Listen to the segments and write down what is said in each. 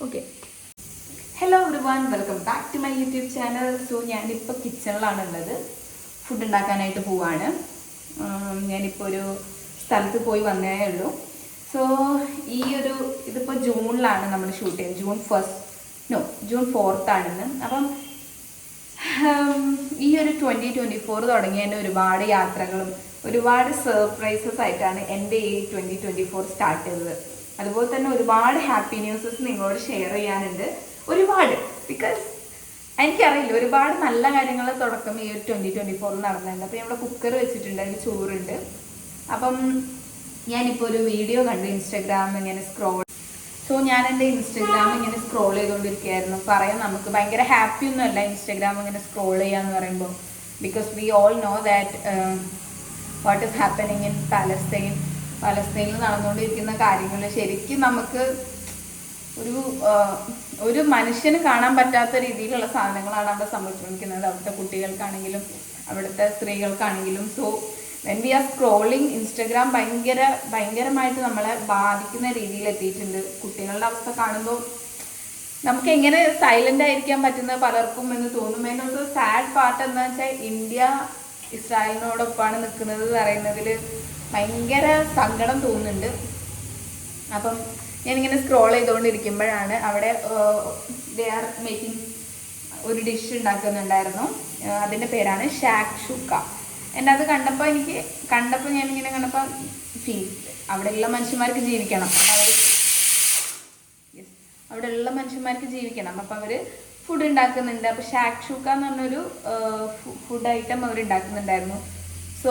Okay. Hello everyone, welcome back to my YouTube channel. So ഞാനിപ്പോൾ കിച്ചണിലാണുള്ളത്. Food ഉണ്ടാക്കാനായിട്ട് പോവാണ്. ഞാനിപ്പോൾ ഒരു സ്ഥലത്ത് പോയി വന്നേ ഉള്ളൂ. സോ ഇതിപ്പോൾ ജൂണിലാണ് നമ്മൾ ഷൂട്ട് ചെയ്യുന്നത്. ജൂൺ 4th ആണെന്ന്. അപ്പം ഈ ഒരു 2024 തുടങ്ങി തന്നെ ഒരുപാട് യാത്രകളും ഒരുപാട് സർപ്രൈസസ് ആയിട്ടാണ് എൻ്റെ ഈ 2024 സ്റ്റാർട്ട് ചെയ്തത്. അതുപോലെ തന്നെ ഒരുപാട് ഹാപ്പി ന്യൂസസ് നിങ്ങളോട് ഷെയർ ചെയ്യാനുണ്ട്. ഒരുപാട്, ബിക്കോസ് എനിക്കറിയില്ല, ഒരുപാട് നല്ല കാര്യങ്ങൾ തുടക്കം ഈ ഒരു 2024 നടന്നിട്ടുണ്ട്. അപ്പോൾ ഇവിടെ കുക്കർ വെച്ചിട്ടുണ്ട്, അതിൽ ചോറുണ്ട്. അപ്പം ഞാനിപ്പോൾ ഒരു വീഡിയോ കണ്ടു, ഇൻസ്റ്റാഗ്രാം ഇങ്ങനെ ഞാൻ എൻ്റെ ഇൻസ്റ്റാഗ്രാം ഇങ്ങനെ സ്ക്രോൾ ചെയ്തുകൊണ്ടിരിക്കുകയായിരുന്നു. പറയാം, നമുക്ക് ഭയങ്കര ഹാപ്പി ഒന്നുമല്ല ഇൻസ്റ്റാഗ്രാം ഇങ്ങനെ സ്ക്രോൾ ചെയ്യാന്ന് പറയുമ്പോൾ. Because we all know that what is happening in പാലസ്തീനിൽ നടന്നുകൊണ്ടിരിക്കുന്ന കാര്യങ്ങൾ ശരിക്കും നമുക്ക് ഒരു മനുഷ്യന് കാണാൻ പറ്റാത്ത രീതിയിലുള്ള സാധനങ്ങളാണ് അവിടെ സംഭവിച്ചുകൊണ്ടിരിക്കുന്നത്. അവിടുത്തെ കുട്ടികൾക്കാണെങ്കിലും അവിടുത്തെ സ്ത്രീകൾക്കാണെങ്കിലും. So when we are scrolling Instagram ഭയങ്കരമായിട്ട് നമ്മളെ ബാധിക്കുന്ന രീതിയിൽ എത്തിയിട്ടുണ്ട്. കുട്ടികളുടെ അവസ്ഥ കാണുമ്പോൾ നമുക്ക് എങ്ങനെ സൈലന്റ് ആയിരിക്കാൻ പറ്റുന്നത് പലർക്കും എന്ന് തോന്നും. എന്നൊരു സാഡ് പാർട്ട് എന്താ വെച്ചാൽ, ഇന്ത്യ ഇസ്രായേലിനോടൊപ്പമാണ് നിൽക്കുന്നത് പറയുന്നതിൽ ഭയങ്കര സങ്കടം തോന്നുന്നുണ്ട്. അപ്പം ഞാനിങ്ങനെ സ്ക്രോൾ ചെയ്തുകൊണ്ടിരിക്കുമ്പോഴാണ് അവിടെ ദേ ആർ മേക്കിംഗ് ഒരു ഡിഷ് ഉണ്ടാക്കുന്നുണ്ടായിരുന്നു. അതിൻ്റെ പേരാണ് ഷാക്ഷുക്ക. എൻ്റെ അത് കണ്ടപ്പോൾ ഞാനിങ്ങനെ കണ്ടപ്പോൾ അവിടെയുള്ള മനുഷ്യന്മാർക്ക് ജീവിക്കണം. അവിടെയുള്ള മനുഷ്യന്മാർക്ക് ജീവിക്കണം. അപ്പം അവർ ഫുഡ് ഉണ്ടാക്കുന്നുണ്ട്. അപ്പോൾ ഷാക്ഷുക്ക എന്ന് പറഞ്ഞൊരു ഫുഡ് ഐറ്റം അവർ ഉണ്ടാക്കുന്നുണ്ടായിരുന്നു. സോ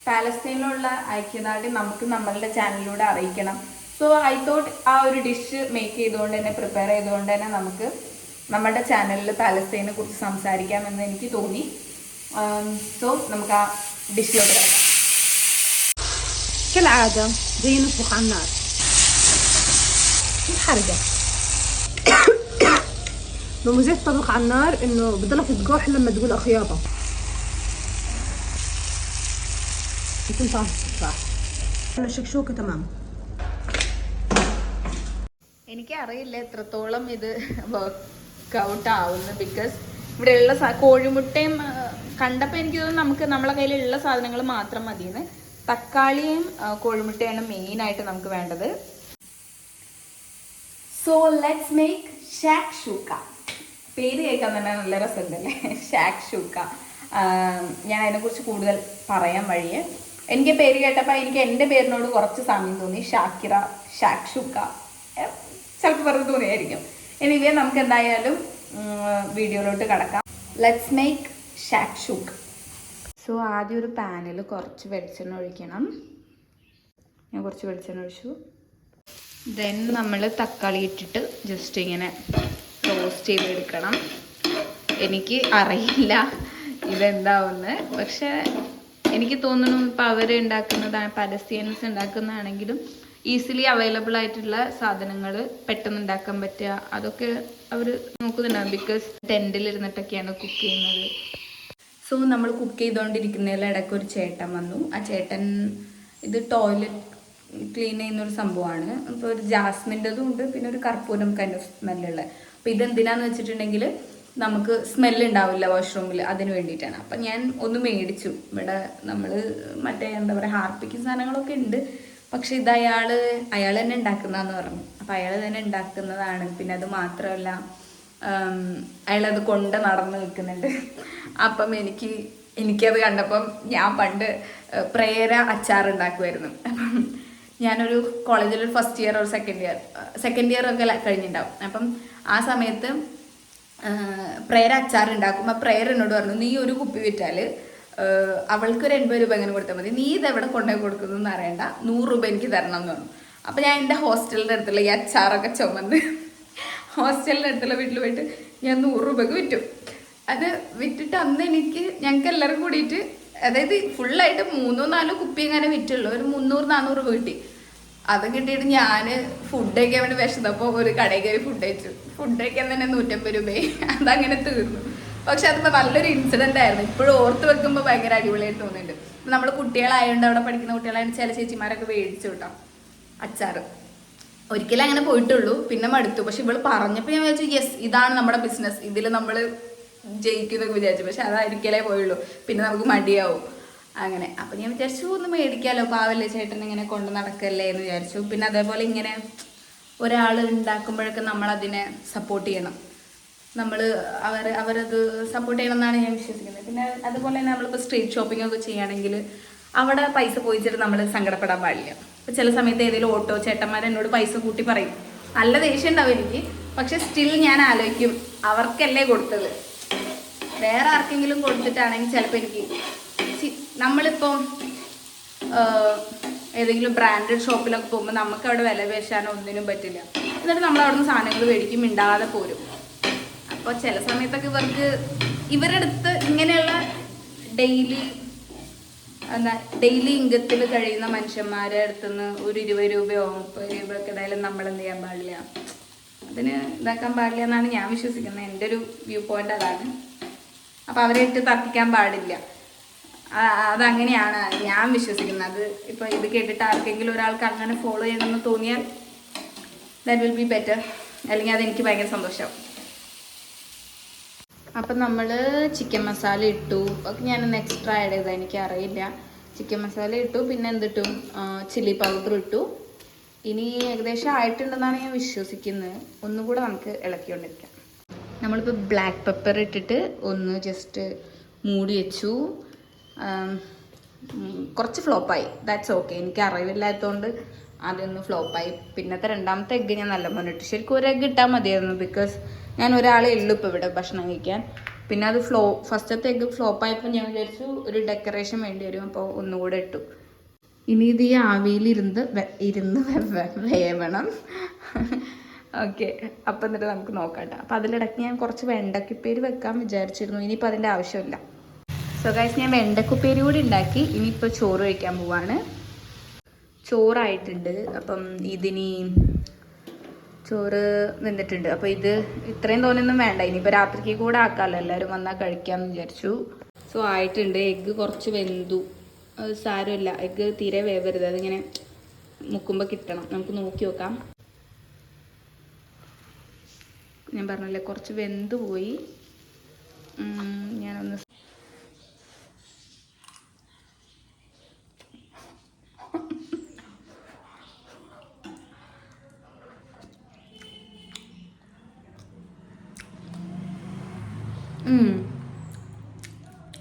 പാലസ്തീനിലുള്ള ഐക്യദാർഢ്യം നമുക്ക് നമ്മളുടെ ചാനലിലൂടെ അറിയിക്കണം. സോ ഐ തോട്ട് ആ ഒരു ഡിഷ് മേക്ക് ചെയ്തുകൊണ്ട് തന്നെ, പ്രിപ്പയർ ചെയ്തുകൊണ്ട് തന്നെ നമുക്ക് നമ്മുടെ ചാനലിൽ പാലസ്തീനെ കുറിച്ച് സംസാരിക്കാമെന്ന് എനിക്ക് തോന്നി. സോ നമുക്ക് ആ ഡിഷിലോട്ട് കിടക്കാം. كالعادة زي نطبخ على النار الحرقة. بمزيد الطبخ على النار انه بضلك تقوح لما تقول خياطة. يكون طعم صح. الشكشوكة تمام. എനിക്കറിയില്ല എത്രത്തോളം ഇത് വർക്ക്ഔട്ട് ആവുന്നു. ബിക്കോസ് ഇവിടെയുള്ള കോഴിമുട്ടയും കണ്ടപ്പോൾ എനിക്ക് തോന്നുന്നു നമുക്ക് നമ്മളെ കയ്യിലുള്ള സാധനങ്ങൾ മാത്രം മതിയെന്ന്. തക്കാളിയും കോഴിമുട്ടയാണ് മെയിനായിട്ട് നമുക്ക് വേണ്ടത്. So let's make shakshuka. പേര് കേൾക്കാൻ തന്നെ നല്ല രസമുണ്ടല്ലേ, ഷാക്ഷുക്ക. ഞാൻ അതിനെക്കുറിച്ച് കൂടുതൽ പറയാൻ വഴിയെ എനിക്ക് പേര് കേട്ടപ്പോൾ എനിക്ക് എൻ്റെ പേരിനോട് കുറച്ച് സാമ്യം തോന്നി. ഷാക്കിറ, ഷാക്ഷുക്ക ചിലപ്പോൾ വെറുതെ തോന്നിയായിരിക്കും. എനിവേ നമുക്ക് എന്തായാലും വീഡിയോയിലോട്ട് കടക്കാം. Let's make ഷാക്ഷുക്ക. സോ ആദ്യം ഒരു പാനിൽ കുറച്ച് വെളിച്ചെണ്ണ ഒഴിക്കണം. ഞാൻ കുറച്ച് വെളിച്ചെണ്ണ ഒഴിച്ചു. ദെൻ നമ്മൾ തക്കാളി ഇട്ടിട്ട് ജസ്റ്റ് ഇങ്ങനെ റോസ്റ്റ് ചെയ്തെടുക്കണം. എനിക്ക് അറിയില്ല ഇതെന്താവുന്ന്, പക്ഷെ എനിക്ക് തോന്നുന്നു ഇപ്പോൾ അവർ ഉണ്ടാക്കുന്നതാണ്, പാലസ്തീൻസ് ഉണ്ടാക്കുന്നതാണെങ്കിലും ഈസിലി അവൈലബിൾ ആയിട്ടുള്ള സാധനങ്ങൾ പെട്ടെന്ന് ഉണ്ടാക്കാൻ പറ്റുക, അതൊക്കെ അവർ നോക്കുന്നുണ്ടാകും. ബിക്കോസ് ടെൻറ്റിലിരുന്നിട്ടൊക്കെയാണ് കുക്ക് ചെയ്യുന്നത്. സോ നമ്മൾ കുക്ക് ചെയ്തുകൊണ്ടിരിക്കുന്നതിൽ ഇടയ്ക്ക് ഒരു ചേട്ടൻ വന്നു. ആ ചേട്ടൻ ഇത് ടോയ്ലറ്റ് ക്ലീൻ ചെയ്യുന്നൊരു സംഭവമാണ്. ഇപ്പോൾ ഒരു ജാസ്മിൻ്റെതും ഉണ്ട്, പിന്നെ ഒരു കർപ്പൂരം കൈൻഡ് ഓഫ് സ്മെല്ലുള്ള. അപ്പോൾ ഇതെന്തിനാന്ന് വെച്ചിട്ടുണ്ടെങ്കിൽ നമുക്ക് സ്മെല്ല് ഉണ്ടാവില്ല വാഷ്റൂമിൽ, അതിന് വേണ്ടിയിട്ടാണ്. അപ്പം ഞാൻ ഒന്ന് മേടിച്ചു. ഇവിടെ നമ്മൾ മറ്റേ എന്താ പറയുക, ഹാർപ്പിക്കുന്ന സാധനങ്ങളൊക്കെ ഉണ്ട്, പക്ഷെ ഇത് അയാൾ തന്നെ ഉണ്ടാക്കുന്നതെന്ന് പറഞ്ഞു. അപ്പം അയാൾ തന്നെ ഉണ്ടാക്കുന്നതാണ്. പിന്നെ അത് മാത്രമല്ല, അയാളത് കൊണ്ട് നടന്ന് നിൽക്കുന്നുണ്ട്. അപ്പം എനിക്കത് കണ്ടപ്പം ഞാൻ പണ്ട് പ്രേര അച്ചാർ ഉണ്ടാക്കുമായിരുന്നു. അപ്പം ഞാനൊരു കോളേജിൽ ഒരു ഫസ്റ്റ് ഇയർ ഒരു സെക്കൻഡ് ഇയർ ഒക്കെ കഴിഞ്ഞിട്ടുണ്ടാവും. അപ്പം ആ സമയത്ത് പ്രേര അച്ചാർ ഉണ്ടാക്കുമ്പോൾ പ്രേര എന്നോട് പറഞ്ഞു, നീ ഒരു കുപ്പി വിറ്റാൽ അവൾക്കൊരു 80 രൂപ എങ്ങനെ കൊടുത്താൽ മതി, നീ ഇതെവിടെ കൊണ്ടുപോയി കൊടുക്കുന്നു അറിയണ്ട, 100 രൂപ എനിക്ക് തരണം എന്ന് പറഞ്ഞു. അപ്പം ഞാൻ എൻ്റെ ഹോസ്റ്റലിൻ്റെ അടുത്തുള്ള ഈ അച്ചാറൊക്കെ ചുമന്ന് ഹോസ്റ്റലിൻ്റെ അടുത്തുള്ള വീട്ടിൽ പോയിട്ട് ഞാൻ 100 രൂപയ്ക്ക് വിറ്റു. അത് വിറ്റിട്ട് അന്ന് ഞങ്ങൾക്ക് എല്ലാവരും കൂടിയിട്ട്, അതായത് ഫുള്ളായിട്ട് 3-4 കുപ്പി എങ്ങനെ വിറ്റുള്ളൂ, ഒരു 300-400 രൂപ കിട്ടി. അത് കിട്ടിയിട്ട് ഞാൻ ഫുഡ് കഴിക്കാൻ വേണ്ടി വിശന്നപ്പോൾ ഒരു കടയിൽ കയറി ഫുഡ് കഴിച്ചു. ഫുഡ് കഴിക്കാൻ തന്നെ 150 രൂപയായി. അതങ്ങനെ തീർന്നു. പക്ഷെ അതിപ്പോൾ നല്ലൊരു ഇൻസിഡൻ്റ് ആയിരുന്നു. ഇപ്പോഴും ഓർത്ത് വെക്കുമ്പോൾ ഭയങ്കര അടിപൊളിയായിട്ട് തോന്നുന്നുണ്ട്. നമ്മൾ കുട്ടികളായതുകൊണ്ട്, അവിടെ പഠിക്കുന്ന കുട്ടികളായതുകൊണ്ട് ചില ചേച്ചിമാരൊക്കെ മേടിച്ചു കേട്ടോ അച്ചാർ. ഒരിക്കലും അങ്ങനെ പോയിട്ടുള്ളൂ, പിന്നെ മടുത്തു. പക്ഷെ ഇവള് പറഞ്ഞപ്പോൾ ഞാൻ വിചാരിച്ചു യെസ് ഇതാണ് നമ്മുടെ ബിസിനസ്, ഇതിൽ നമ്മൾ ജയിക്കുന്നൊക്കെ വിചാരിച്ചു. പക്ഷെ അതൊരിക്കലേ പോയുള്ളൂ, പിന്നെ നമുക്ക് മടിയാവും അങ്ങനെ. അപ്പം ഞാൻ വിചാരിച്ചു ഒന്ന് മേടിക്കാമല്ലോ, പാവല്ലേ ചേട്ടൻ ഇങ്ങനെ കൊണ്ട് നടക്കല്ലേ എന്ന് വിചാരിച്ചു. പിന്നെ അതേപോലെ ഇങ്ങനെ ഒരാൾ ഉണ്ടാക്കുമ്പോഴൊക്കെ നമ്മളതിനെ സപ്പോർട്ട് ചെയ്യണം, അവരത് സപ്പോർട്ട് ചെയ്യണം എന്നാണ് ഞാൻ വിശ്വസിക്കുന്നത്. പിന്നെ അതുപോലെ തന്നെ നമ്മളിപ്പോൾ സ്ട്രീറ്റ് ഷോപ്പിംഗ് ഒക്കെ ചെയ്യുകയാണെങ്കിൽ അവിടെ പൈസ പോയിച്ചിട്ട് നമ്മൾ സങ്കടപ്പെടാൻ പാടില്ല. ഇപ്പോൾ ചില സമയത്ത് ഏതെങ്കിലും ഓട്ടോ ചേട്ടന്മാർ എന്നോട് പൈസ കൂട്ടി പറയും, നല്ല ദേഷ്യം ഉണ്ടാവും എനിക്ക്. പക്ഷെ സ്റ്റിൽ ഞാൻ ആലോചിക്കും അവർക്കല്ലേ കൊടുത്തത്, വേറെ ആർക്കെങ്കിലും കൊടുത്തിട്ടാണെങ്കിൽ ചിലപ്പോൾ എനിക്ക് നമ്മളിപ്പോൾ ഏതെങ്കിലും ബ്രാൻഡഡ് ഷോപ്പിലൊക്കെ പോകുമ്പോൾ നമുക്ക് അവിടെ വില പേശാനോ ഒന്നിനും പറ്റില്ല. എന്നിട്ട് നമ്മൾ അവിടെ നിന്ന് സാധനങ്ങൾ മേടിക്കും, മിണ്ടാതെ പോരും. അപ്പോൾ ചില സമയത്തൊക്കെ ഇവരുടെ അടുത്ത് ഇങ്ങനെയുള്ള ഡെയിലി ഇൻകത്തിൽ കഴിയുന്ന മനുഷ്യന്മാരെ അടുത്തുനിന്ന് ഒരു 20 രൂപയോ 30 രൂപയൊക്കെ ഏതായാലും നമ്മൾ എന്ത് ചെയ്യാൻ പാടില്ല, അതിന് ഇതാക്കാൻ പാടില്ല എന്നാണ് ഞാൻ വിശ്വസിക്കുന്നത്. എൻ്റെ ഒരു വ്യൂ പോയിന്റ് അതാണ്. അപ്പോൾ അവരെ ഇട്ട് തർക്കിക്കാൻ പാടില്ല, അതങ്ങനെയാണ് ഞാൻ വിശ്വസിക്കുന്നത്. അത് ഇപ്പോൾ ഇത് കേട്ടിട്ട് ആർക്കെങ്കിലും ഒരാൾക്ക് അങ്ങനെ ഫോളോ ചെയ്യണമെന്ന് തോന്നിയാൽ ദാറ്റ് വിൽ ബി ബെറ്റർ, അല്ലെങ്കിൽ അതെനിക്ക് ഭയങ്കര സന്തോഷമാവും. അപ്പം നമ്മൾ ചിക്കൻ മസാല ഇട്ടു, ഒക്കെ ഞാനൊന്ന് എക്സ്ട്രാ ആഡ് ചെയ്താൽ എനിക്കറിയില്ല. ചിക്കൻ മസാല ഇട്ടു, പിന്നെ എന്തിട്ടു, ചില്ലി പൗഡർ ഇട്ടു. ഇനി ഏകദേശം ആയിട്ടുണ്ടെന്നാണ് ഞാൻ വിശ്വസിക്കുന്നത്. ഒന്നുകൂടെ നമുക്ക് ഇളക്കിക്കൊണ്ടിരിക്കാം. നമ്മളിപ്പോൾ ബ്ലാക്ക് പെപ്പർ ഇട്ടിട്ട് ഒന്ന് ജസ്റ്റ് മൂടി വെച്ചു. കുറച്ച് ഫ്ലോപ്പായി, ദാറ്റ്സ് ഓക്കെ. എനിക്ക് അറിവില്ലാത്തതുകൊണ്ട് അതൊന്ന് ഫ്ലോപ്പായി. പിന്നത്തെ രണ്ടാമത്തെ എഗ്ഗ് ഞാൻ നല്ലപോലെ ഇട്ടു. ശരിക്കും ഒരു എഗ്ഗ് ഇട്ടാൽ മതിയായിരുന്നു, ബിക്കോസ് ഞാൻ ഒരാളെ ഉള്ളൂ ഇപ്പോൾ ഇവിടെ ഭക്ഷണം കഴിക്കാൻ. പിന്നെ അത് ഫസ്റ്റത്തെ എഗ്ഗ് ഫ്ലോപ്പായപ്പോൾ ഞാൻ വിചാരിച്ചു ഒരു ഡെക്കറേഷൻ വേണ്ടി വരും, അപ്പോൾ ഒന്നുകൂടെ ഇട്ടു. ഇനി ഇത് ഈ ആവിയിൽ ഇരുന്ന് വേവണം. ഓക്കെ, അപ്പം എന്നിട്ട് നമുക്ക് നോക്കാം. അപ്പം അതിലിടയ്ക്ക് ഞാൻ കുറച്ച് വെണ്ടക്കുപ്പേരി വെക്കാൻ വിചാരിച്ചിരുന്നു, ഇനിയിപ്പോൾ അതിൻ്റെ ആവശ്യമില്ല. സോ ഗൈസ്, ഞാൻ വെണ്ടക്കുപ്പേരി കൂടി ഉണ്ടാക്കി. ഇനിയിപ്പോൾ ചോറ് കഴിക്കാൻ പോവാണ്. ചോറായിട്ടുണ്ട്. അപ്പം ഇതിനി ചോറ് വെന്തിട്ടുണ്ട്. അപ്പോൾ ഇത് ഇത്രയും തോന്നൊന്നും വേണ്ട, ഇനിയിപ്പോൾ രാത്രിക്ക് കൂടെ ആക്കാമല്ലോ, എല്ലാവരും വന്നാൽ കഴിക്കാമെന്ന് വിചാരിച്ചു. സോ ആയിട്ടുണ്ട്. എഗ്ഗ് കുറച്ച് വെന്തു, അത് സാരമില്ല. എഗ്ഗ് തീരെ വേവരുത്, അതിങ്ങനെ മുക്കുമ്പോൾ കിട്ടണം. നമുക്ക് നോക്കി നോക്കാം. ഞാൻ പറഞ്ഞില്ലേ കുറച്ച് വെന്തു പോയി. ഞാനൊന്ന്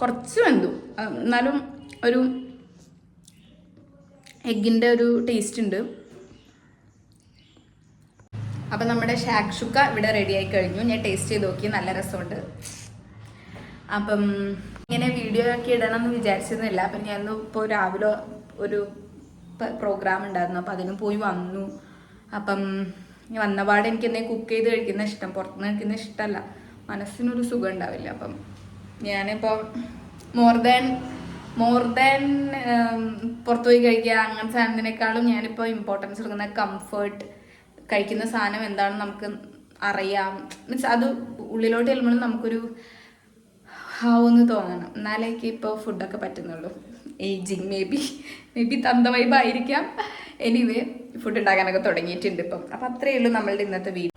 കുറച്ച് വെന്തു, എന്നാലും ഒരു എഗ്ഗിൻ്റെ ഒരു ടേസ്റ്റ് ഉണ്ട്. അപ്പം നമ്മുടെ ഷാക്ഷുക്ക ഇവിടെ റെഡി ആയി കഴിഞ്ഞു. ഞാൻ ടേസ്റ്റ് ചെയ്ത് നോക്കി, നല്ല രസമുണ്ട്. അപ്പം ഇങ്ങനെ വീഡിയോ ആക്കി ഇടണം എന്ന് വിചാരിച്ചിരുന്നില്ല. അപ്പം ഞാൻ ഇപ്പോൾ രാവിലെ ഒരു പ്രോഗ്രാം ഉണ്ടായിരുന്നു, അപ്പം അതിന് പോയി വന്നു. അപ്പം വന്നപാടെ എനിക്ക് എന്തെങ്കിലും കുക്ക് ചെയ്ത് കഴിക്കുന്ന ഇഷ്ടം, പുറത്തുനിന്ന് കഴിക്കുന്ന ഇഷ്ടമല്ല, മനസ്സിനൊരു സുഖം ഉണ്ടാവില്ല. അപ്പം ഞാനിപ്പോൾ മോർ ദാൻ പുറത്തു പോയി കഴിക്കുക അങ്ങനത്തെ സാധനത്തിനേക്കാളും ഞാനിപ്പോൾ ഇമ്പോർട്ടൻസ് കൊടുക്കുന്ന കംഫർട്ട്, കഴിക്കുന്ന സാധനം എന്താണെന്ന് നമുക്ക് അറിയാം. മീൻസ് അത് ഉള്ളിലോട്ട് ചെല്ലുമ്പോഴും നമുക്കൊരു ഹാവെന്ന് തോന്നണം, എന്നാലേക്ക് ഇപ്പോൾ ഫുഡൊക്കെ പറ്റുന്നുള്ളൂ. ഏജിങ് മേ ബി തന്ത വൈബായിരിക്കാം. എനിവേ ഫുഡ് ഉണ്ടാക്കാനൊക്കെ തുടങ്ങിയിട്ടുണ്ട് ഇപ്പം. അപ്പം അത്രയേ ഉള്ളൂ നമ്മളുടെ ഇന്നത്തെ വീഡിയോ.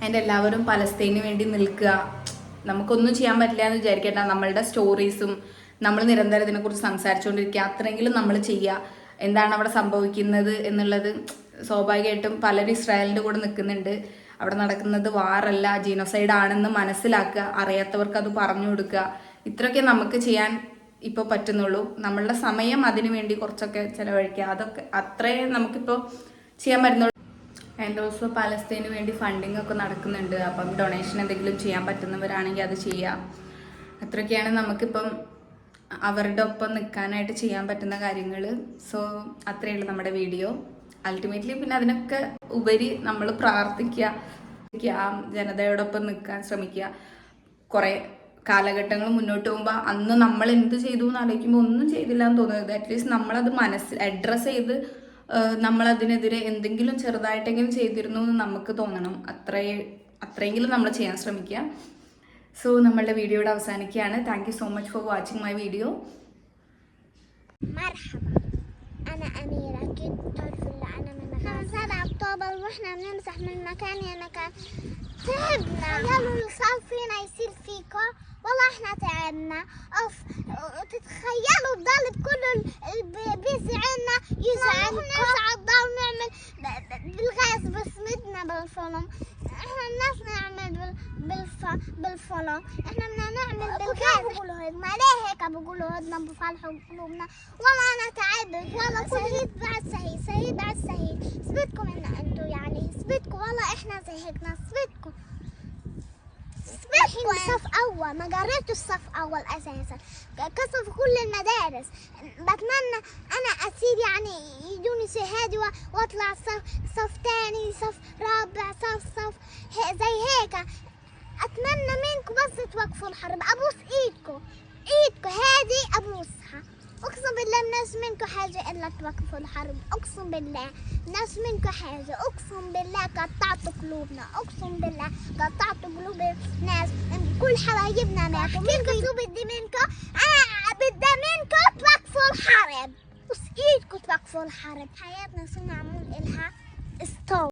എൻ്റെ എല്ലാവരും പലസ്തീന് വേണ്ടി നിൽക്കുക. നമുക്കൊന്നും ചെയ്യാൻ പറ്റില്ല എന്ന് വിചാരിക്കേണ്ട, നമ്മളുടെ സ്റ്റോറീസും നമ്മൾ നിരന്തരം ഇതിനെക്കുറിച്ച് സംസാരിച്ചുകൊണ്ടിരിക്കുക, അത്രയെങ്കിലും നമ്മൾ ചെയ്യുക. എന്താണ് അവിടെ സംഭവിക്കുന്നത് എന്നുള്ളത് സ്വാഭാവികമായിട്ടും പലരും ഇസ്രായേലിൻ്റെ കൂടെ നിൽക്കുന്നുണ്ട്. അവിടെ നടക്കുന്നത് വാറല്ല, ജീനോസൈഡ് ആണെന്ന് മനസ്സിലാക്കുക, അറിയാത്തവർക്ക് അത് പറഞ്ഞു കൊടുക്കുക. ഇത്രയൊക്കെ നമുക്ക് ചെയ്യാൻ ഇപ്പോൾ പറ്റുന്നുള്ളൂ. നമ്മളുടെ സമയം അതിനു വേണ്ടി കുറച്ചൊക്കെ ചിലവഴിക്കുക, അതൊക്കെ അത്രേ നമുക്കിപ്പോൾ ചെയ്യാൻ പറ്റുന്നുള്ളൂ. ആൻഡ് ഓൾസോ പലസ്തീന് വേണ്ടി ഫണ്ടിങ് ഒക്കെ നടക്കുന്നുണ്ട്. അപ്പം ഡൊണേഷൻ എന്തെങ്കിലും ചെയ്യാൻ പറ്റുന്നവരാണെങ്കിൽ അത് ചെയ്യുക. അത്രയൊക്കെയാണ് നമുക്കിപ്പം അവരുടെ ഒപ്പം നിൽക്കാനായിട്ട് ചെയ്യാൻ പറ്റുന്ന കാര്യങ്ങൾ. സോ അത്രയേ ഉള്ളൂ നമ്മുടെ വീഡിയോ. അൾട്ടിമേറ്റ്ലി പിന്നെ അതിനൊക്കെ ഉപരി നമ്മൾ പ്രാർത്ഥിക്കുക, ജനതയോടൊപ്പം നിൽക്കാൻ ശ്രമിക്കുക. കുറേ കാലഘട്ടങ്ങൾ മുന്നോട്ട് പോകുമ്പോൾ അന്ന് നമ്മൾ എന്ത് ചെയ്തു എന്ന് ആലോചിക്കുമ്പോൾ ഒന്നും ചെയ്തില്ല എന്ന് തോന്നുന്നത്. അറ്റ്ലീസ്റ്റ് നമ്മളത് അഡ്രസ്സ് ചെയ്ത് നമ്മളതിനെതിരെ എന്തെങ്കിലും ചെറുതായിട്ടെങ്കിലും ചെയ്തിരുന്നു എന്ന് നമുക്ക് തോന്നണം. അത്രയെങ്കിലും നമ്മൾ ചെയ്യാൻ ശ്രമിക്കുക. സോ നമ്മളുടെ വീഡിയോയുടെ അവസാനിക്കുകയാണ്. Thank you so much for watching my video. مرحبا أنا أميرة كنت تعرفوا اللي أنا من من 7 أكتوبر واحنا بنمسح من مكان لمكان. تعبنا. يلا الصف فينا يصير فيكم، والله احنا تعبنا. تتخيلوا الضالب كله بيزعلنا يزعل نصعد ونعمل بالغاز بسمدنا بالفلم. احنا الناس نعمل بالفلم، احنا بدنا نعمل بالغاز. بقولوا هدنا ليه هيك بقولوا هدنا بفرحوا قلوبنا. والله انا تعبت والله. شهيد بعد شهيد، شهيد بعد شهيد. اثبتكم ان انتوا يعني اثبتكم، والله احنا زهقنا. اثبتكم صف اول، ما قريتوا الصف اول اساسا، كسر في كل المدارس. بتمنى انا اصير يعني يدوني شهادة واطلع صف تاني، صف رابع، صف زي هيك. اتمنى منكم بس توقفوا الحرب. ابوس ايدكم هذه ابوسها. اقسم بالله الناس منكم حاجه الا توقفوا الحرب. اقسم بالله الناس منكم حاجه. اقسم بالله قطعتوا قلوبنا. اقسم بالله قطعتوا قلوب الناس. كل حبايبنا ماتوا. كيف بدي منكم؟ انا بدي منكم توقفوا الحرب. بس ايدكم توقفوا الحرب. حياتنا شو معمول الها ستوب.